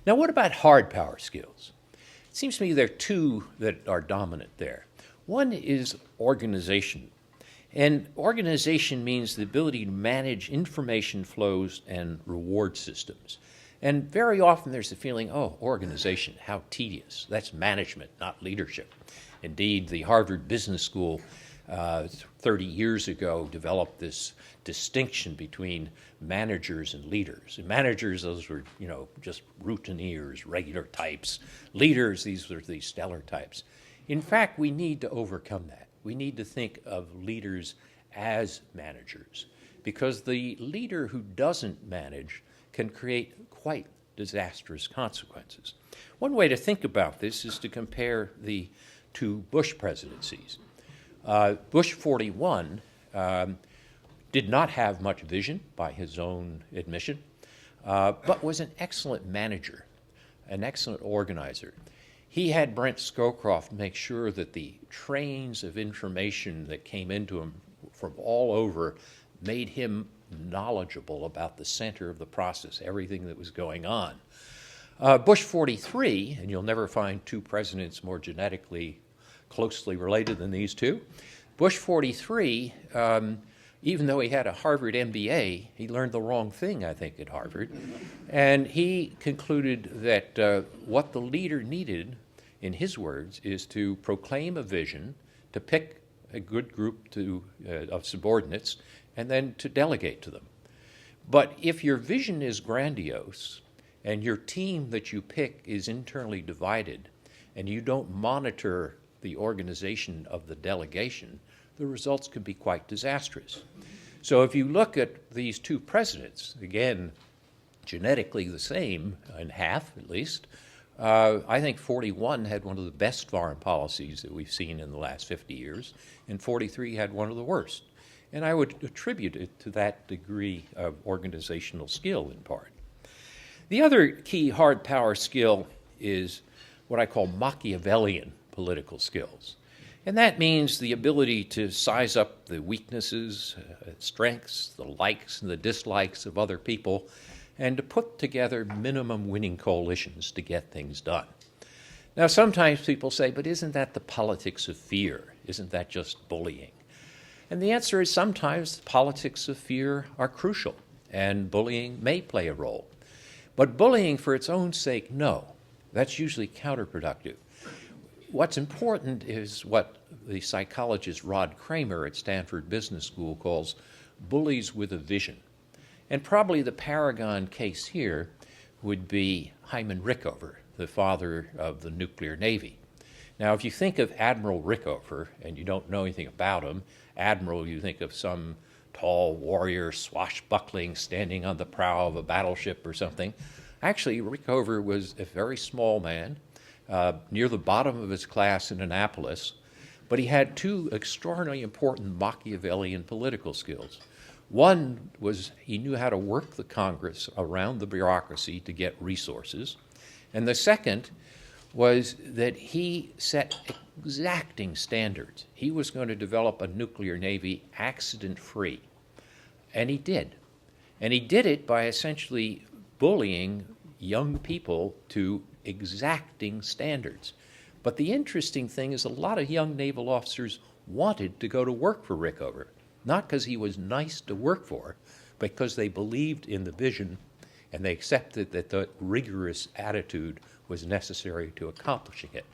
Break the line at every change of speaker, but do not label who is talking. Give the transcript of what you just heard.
Now, what about hard power skills? It seems to me there are two that are dominant there. One is organization. And organization means the ability to manage information flows and reward systems. And very often there's the feeling, oh, organization, how tedious. That's management, not leadership. Indeed, the Harvard Business School 30 years ago developed this distinction between managers and leaders. And managers, those were, just routineers, regular types. Leaders, these were the stellar types. In fact, we need to overcome that. We need to think of leaders as managers, because the leader who doesn't manage can create quite disastrous consequences. One way to think about this is to compare the two Bush presidencies. Bush 41 did not have much vision, by his own admission, but was an excellent manager, an excellent organizer. He had Brent Scowcroft make sure that the trains of information that came into him from all over made him knowledgeable about the center of the process, everything that was going on. Bush 43, and you'll never find two presidents more genetically closely related than these two. Bush 43, even though he had a Harvard MBA, he learned the wrong thing, I think, at Harvard. And he concluded that what the leader needed, in his words, is to proclaim a vision, to pick a good group of subordinates, and then to delegate to them. But if your vision is grandiose, and your team that you pick is internally divided, and you don't monitor the organization of the delegation, the results can be quite disastrous. So if you look at these two presidents, again, genetically the same in half at least, I think 41 had one of the best foreign policies that we've seen in the last 50 years, and 43 had one of the worst. And I would attribute it to that degree of organizational skill in part. The other key hard power skill is what I call Machiavellian political skills. And that means the ability to size up the weaknesses, strengths, the likes and the dislikes of other people, and to put together minimum winning coalitions to get things done. Now, sometimes people say, but isn't that the politics of fear? Isn't that just bullying? And the answer is sometimes the politics of fear are crucial, and bullying may play a role. But bullying for its own sake, no. That's usually counterproductive. What's important is what the psychologist Rod Kramer at Stanford Business School calls bullies with a vision. And probably the paragon case here would be Hyman Rickover, the father of the nuclear navy. Now, if you think of Admiral Rickover, and you don't know anything about him, Admiral, you think of some tall warrior, swashbuckling, standing on the prow of a battleship or something. Actually, Rickover was a very small man, near the bottom of his class in Annapolis, but he had two extraordinarily important Machiavellian political skills. One was he knew how to work the Congress around the bureaucracy to get resources, and the second was that he set exacting standards. He was going to develop a nuclear navy accident-free, and he did. And he did it by essentially bullying young people to exacting standards. But the interesting thing is a lot of young naval officers wanted to go to work for Rickover, not because he was nice to work for, but because they believed in the vision and they accepted that the rigorous attitude was necessary to accomplishing it.